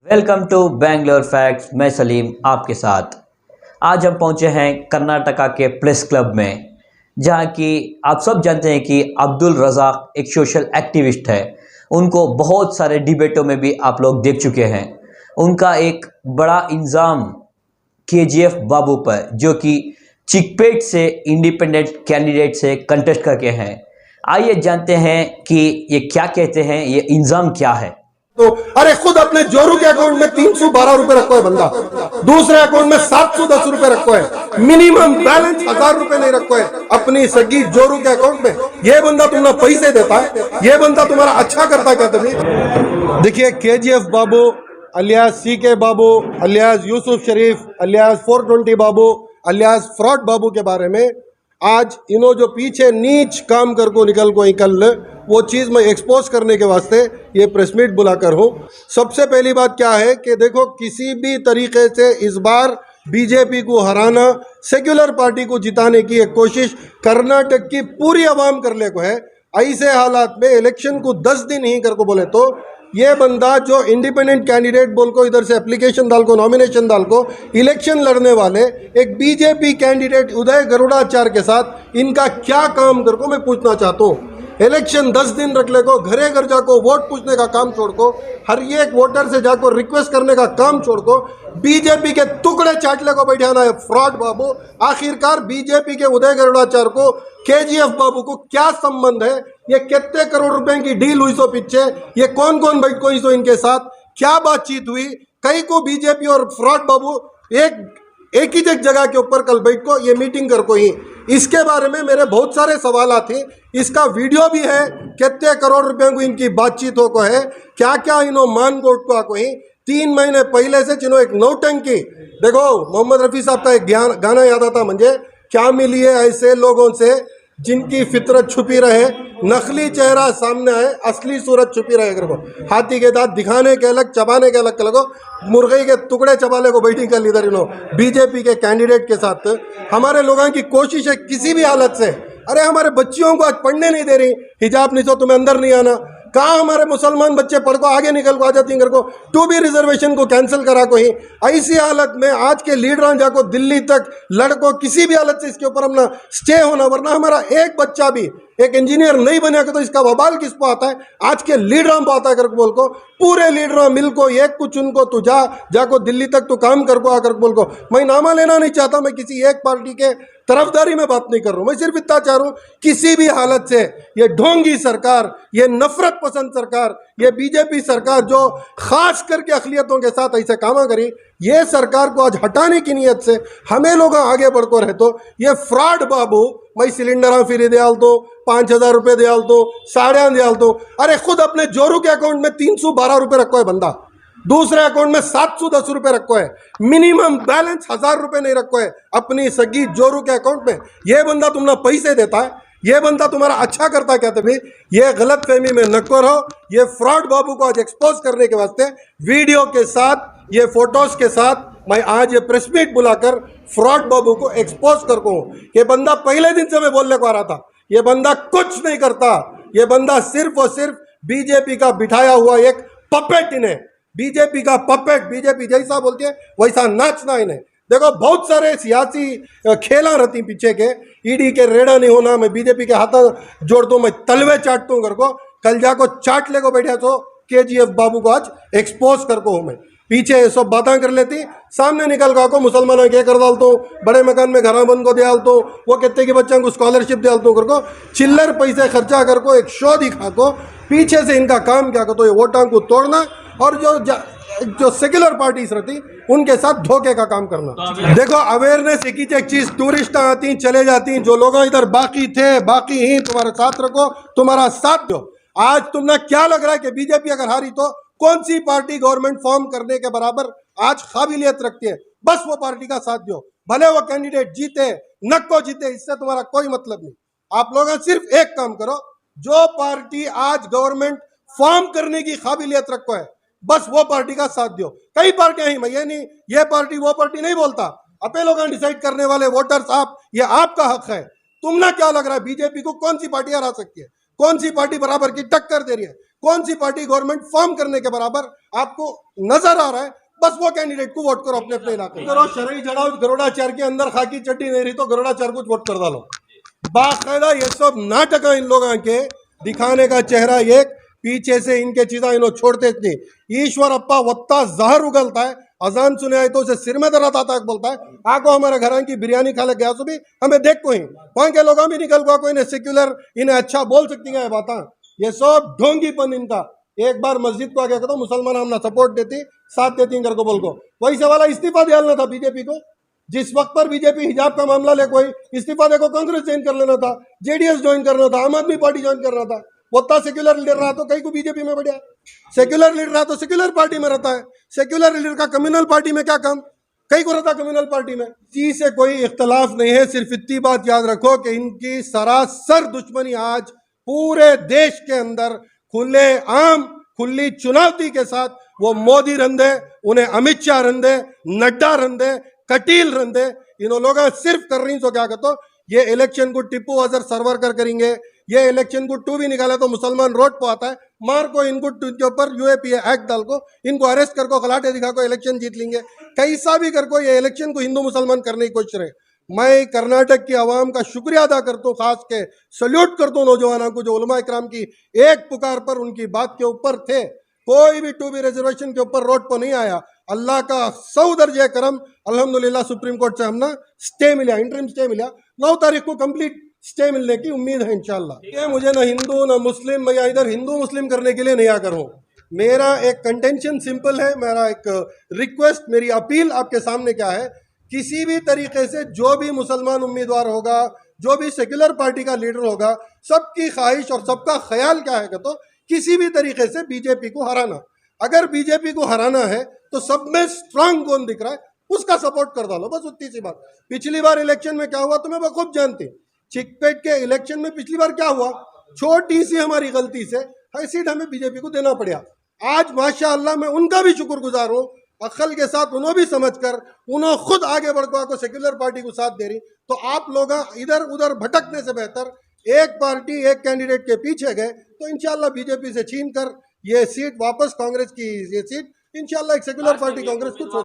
Welcome to Bangalore facts. मैं सलीम आपके साथ। आज हम पहुंचे हैं कर्नाटका के प्रेस क्लब में, जहां की आप सब जानते हैं कि अब्दुल रज़ाक एक सोशल एक्टिविस्ट है। उनको बहुत सारे डिबेटों में भी आप लोग देख चुके हैं। उनका एक बड़ा इल्ज़ाम केजीएफ बाबू पर, जो कि चिकपेट से इंडिपेंडेंट कैंडिडेट से कंटेस्ट करके हैं। आइए जानते हैं कि ये क्या कहते हैं, ये इल्ज़ाम क्या है। तो अरे खुद अपने जोरू के अकाउंट में 312 रुपए रखो है बंदा, दूसरे अकाउंट में 710 रुपए रखो है, मिनिमम बैलेंस 1000 रुपए नहीं रखो है अपनी सगी जोरू के अकाउंट में। ये बंदा तुम्हें पैसे देता है, ये बंदा तुम्हारा अच्छा करता है क्या? तुम्हें देखिए, केजीएफ बाबू अलियास सीके बाबू अलियास यूसुफ शरीफ अलियास 420 बाबू अलियास फ्रॉड बाबू के बारे में आज इन्हों जो पीछे नीच काम कर को निकल वो चीज़ मैं एक्सपोज करने के वास्ते ये प्रेस मीट बुलाकर हूँ। सबसे पहली बात क्या है कि देखो, किसी भी तरीके से इस बार बीजेपी को हराना, सेक्युलर पार्टी को जिताने की एक कोशिश कर्नाटक की पूरी आवाम कर ले को है। ऐसे हालात में इलेक्शन को 10 दिन ही कर को बोले तो ये बंदा जो इंडिपेंडेंट कैंडिडेट बोल को इधर से एप्लीकेशन डाल को, नॉमिनेशन डाल को इलेक्शन लड़ने वाले एक बीजेपी कैंडिडेट उदय गरुड़ाचार्य के साथ इनका क्या काम कर को मैं पूछना चाहता हूँ। इलेक्शन 10 दिन रख ले को, घरे घर जाको वोट पूछने का काम छोड़ को, हर एक वोटर से जाको रिक्वेस्ट करने का काम छोड़ को बीजेपी के टुकड़े चाटले को बैठाना है फ्रॉड बाबू। आखिरकार बीजेपी के उदय गरुड़ाचार्य को केजीएफ बाबू को क्या संबंध है? ये कितने करोड़ रुपए की डील हुई सो पीछे, ये कौन कौन बैठ को सो इनके साथ क्या बातचीत हुई? कई को बीजेपी और फ्रॉड बाबू एक ही जगह के ऊपर कल बैठ को ये मीटिंग कर को ही, इसके बारे में मेरे बहुत सारे सवाल थे। इसका वीडियो भी है, कितने करोड़ रुपए को इनकी बातचीत हो को है, क्या क्या इन्हों मान गोट को आको ही 3 महीने पहले से जिन्हों एक नौटंकी। देखो, मोहम्मद रफ़ी साहब का एक गाना याद आता मुझे, क्या मिली है ऐसे लोगों से जिनकी फितरत छुपी रहे, नकली चेहरा सामने आए, असली सूरत छुपी रहे। अगर को हाथी के दांत दिखाने के अलग, चबाने के अलग लगो, मुर्गे के टुकड़े चबाले को बैठी कर इधर इन्हों बीजेपी के कैंडिडेट के साथ हमारे लोगों की कोशिश है किसी भी हालत से। अरे हमारे बच्चियों को आज पढ़ने नहीं दे रही, हिजाब नहीं तो तुम्हें अंदर नहीं आना। कहाँ हमारे मुसलमान बच्चे पढ़ को आगे निकल को आ जाती घर को, 2B रिजर्वेशन को कैंसिल करा को ही। ऐसी हालत में आज के लीडर जाको दिल्ली तक लड़को किसी भी हालत से इसके ऊपर हम ना स्टे होना, वरना हमारा एक बच्चा भी एक इंजीनियर नहीं बनेगा तो इसका वबाल किसको आता है? आज के लीडरों को आता है करके बोल को, पूरे लीडरों मिल को एक कुछ उनको तू जाको दिल्ली तक तो काम कर को आकर बोल को। मैं नामा लेना नहीं चाहता, मैं किसी एक पार्टी के तरफदारी में बात नहीं कर रहा हूँ, मैं सिर्फ इतना चाह रहा हूँ किसी भी हालत से ये ढोंगी सरकार, ये नफरत पसंद सरकार, ये बीजेपी सरकार जो खास करके अखिलियतों के साथ ऐसे काम करी, ये सरकार को आज हटाने की नीयत से हमें लोग आगे बढ़ को रहे तो ये फ्रॉड बाबू मैं सिलेंडर फ्री दयाल तो 5000 रुपये दयाल तो 5.5 दयाल तो। अरे खुद अपने जोरू के अकाउंट में 312 रुपये रखो है बंदा, दूसरे अकाउंट में 710 रुपये रखो है, मिनिमम बैलेंस 1000 रुपये नहीं रखो है अपनी सगी जोरू के अकाउंट में। ये बंदा तुम्हें पैसे देता है, ये बंदा तुम्हारा अच्छा करता है क्या? तभी ये गलत फहमी में न करो। ये फ्रॉड बाबू को आज एक्सपोज करने के वास्ते वीडियो के साथ, ये फोटोज के साथ मैं आज ये प्रेस मीट बुलाकर फ्रॉड बाबू को एक्सपोज कर को हूँ। ये बंदा पहले दिन से मैं बोलने को आ रहा था, ये बंदा कुछ नहीं करता, ये बंदा सिर्फ और सिर्फ बीजेपी का बिठाया हुआ एक पपेट इन्हें, बीजेपी का पपेट, बीजेपी जैसा बोलती है वैसा नाचना इन्हें। देखो, बहुत सारे सियासी खेला रहती पीछे के, ईडी के रेड़ा नहीं होना, मैं बीजेपी के हाथ जोड़ दूँ, मैं तलवे चाटता हूँ घर को, कल जाको चाट ले को बैठा तो केजीएफ बाबू को आज एक्सपोज कर को हूँ मैं। पीछे ये सब बातें कर लेती, सामने निकल को मुसलमानों के कर डालता हूँ, बड़े मकान में घर बंद को दे डालता हूँ, वो कितने के बच्चों को स्कॉलरशिप दे डालता हूँ को, चिल्लर पैसे खर्चा कर को एक शो दिखा को पीछे से इनका काम क्या करता है वोटां को तोड़ना और जो सेक्युलर पार्टीज रहती उनके साथ धोखे का काम करना। देखो, अवेयरनेस एक चीज, टूरिस्ट आती चले जाती, जो लोग इधर बाकी थे बाकी ही तुम्हारे साथ रखो, तुम्हारा साथ दो। आज तुमने क्या लग रहा है कि बीजेपी अगर हारी तो कौन सी पार्टी गवर्नमेंट फॉर्म करने के बराबर आज काबिलियत रखती है? बस वो पार्टी का साथ दो, भले वो कैंडिडेट जीते नक्को जीते, इससे तुम्हारा कोई मतलब नहीं। आप लोग सिर्फ एक काम करो, जो पार्टी आज गवर्नमेंट फॉर्म करने की काबिलियत रखो है बस वो पार्टी का साथ दो। कई पार्टियां ही, मैं ये नहीं ये पार्टी वो पार्टी नहीं बोलता, अपने लोग डिसाइड करने वाले वोटर्स आप, ये आपका हक है। तुमने क्या लग रहा है बीजेपी को कौन सी पार्टी हरा सकती है? कौन सी पार्टी बराबर की टक्कर दे रही है? कौन सी पार्टी गवर्नमेंट फॉर्म करने के बराबर आपको नजर आ रहा है, बस वो कैंडिडेट को वोट करो अपने अपने इलाके करो। शरई जड़ाओ गरुड़ाचार के अंदर खाकी चड्डी नहीं रही तो गरुड़ाचार को वोट कर डालो। बाकायदा ये सब नाटक है इन लोगों के दिखाने का चेहरा एक, पीछे से इनके चीजा इन्हों छोड़ते नहीं। ईश्वर अप्पा वत्ता जहर उगलता है, अजान सुने आए तो उसे सिर में दर्द आता है, बोलता है आको हमारे घर की बिरयानी खा ले गया सो भी हमें देख को ही वहां के लोग भी निकल गया कोई इन्हें सेक्युलर इन्हें अच्छा बोल सकती है बात। ये सब ढोंगीपन इनका। एक बार मस्जिद को आगे कहता मुसलमान हमने सपोर्ट देती साथ देती घर को बोल को वही से वाला इस्तीफा दिया था बीजेपी को। जिस वक्त पर बीजेपी हिजाब का मामला ले कोई इस्तीफा देखो कांग्रेस ज्वाइन कर लेना था, जेडीएस ज्वाइन करना था, आम आदमी पार्टी ज्वाइन करना था। वो सेक्युलर लीडर रहा तो कहीं को बीजेपी में बढ़िया, सेक्युलर लीडर रहा तो सेक्युलर पार्टी में रहता है। सेक्युलर लीडर का कम्युनल पार्टी में क्या काम, कहीं को रहता कम्युनल पार्टी में। चीज से कोई इख्तलाफ नहीं है, सिर्फ इतनी बात याद रखो कि इनकी सरासर दुश्मनी आज पूरे देश के अंदर खुले आम खुली चुनौती के साथ वो मोदी रंधे, उन्हें अमित शाह रंधे, नड्डा रंधे, कटील रंधे, इन लोग सिर्फ कर रही तो क्या कहते ये इलेक्शन को टिप्पू अजहर सर्वर कर करेंगे, ये इलेक्शन को टू भी निकाला तो मुसलमान रोड पर आता है, मार को इनको के ऊपर यूएपीए एक्ट डाल को इनको अरेस्ट कर को खिलाटे दिखा को इलेक्शन जीत लेंगे। कैसा भी कर को ये इलेक्शन को हिंदू मुसलमान करने की कोशिश रहे। मैं कर्नाटक की आवाम का शुक्रिया अदा करता हूँ, खास के सल्यूट करता हूँ नौजवानों को जो उलमा इकराम की एक पुकार पर उनकी बात के ऊपर थे। कोई भी टू बी रिजर्वेशन के ऊपर रोड पर नहीं आया। अल्लाह का 100 दर्जे करम, अल्हम्दुलिल्लाह सुप्रीम कोर्ट से हमने स्टे मिला, इंटरिम स्टे मिला। 9 तारीख को कंप्लीट स्टे मिलने की उम्मीद है इंशाल्लाह। ये मुझे ना हिंदू ना मुस्लिम, मैं इधर हिंदू मुस्लिम करने के लिए नहीं आकर हूँ। मेरा एक कंटेंशन सिंपल है, मेरा एक रिक्वेस्ट, मेरी अपील आपके सामने क्या है, किसी भी तरीके से जो भी मुसलमान उम्मीदवार होगा, जो भी सेक्युलर पार्टी का लीडर होगा, सबकी ख्वाहिश और सबका ख्याल क्या है तो किसी भी तरीके से बीजेपी को हराना। अगर बीजेपी को हराना है तो सब में स्ट्रांग कौन दिख रहा है उसका सपोर्ट कर डालो, बस उतनी सी बात। पिछली बार इलेक्शन में क्या हुआ तुम्हें बखूब जानते, चिकपेट के इलेक्शन में पिछली बार क्या हुआ, छोटी सी हमारी गलती से सीट हमें बीजेपी को देना पड़ा। आज माशाअल्लाह मैं उनका भी शुक्रगुजार हूँ, अक्ल के साथ उन्होंने भी समझकर उन्होंने खुद आगे बढ़कर को सेक्युलर पार्टी को साथ दे रही। तो आप लोग इधर उधर भटकने से बेहतर एक पार्टी एक कैंडिडेट के पीछे गए तो इंशाल्लाह बीजेपी से छीन कर ये सीट वापस कांग्रेस की ये सीट इंशाल्लाह एक सेक्युलर पार्टी कांग्रेस को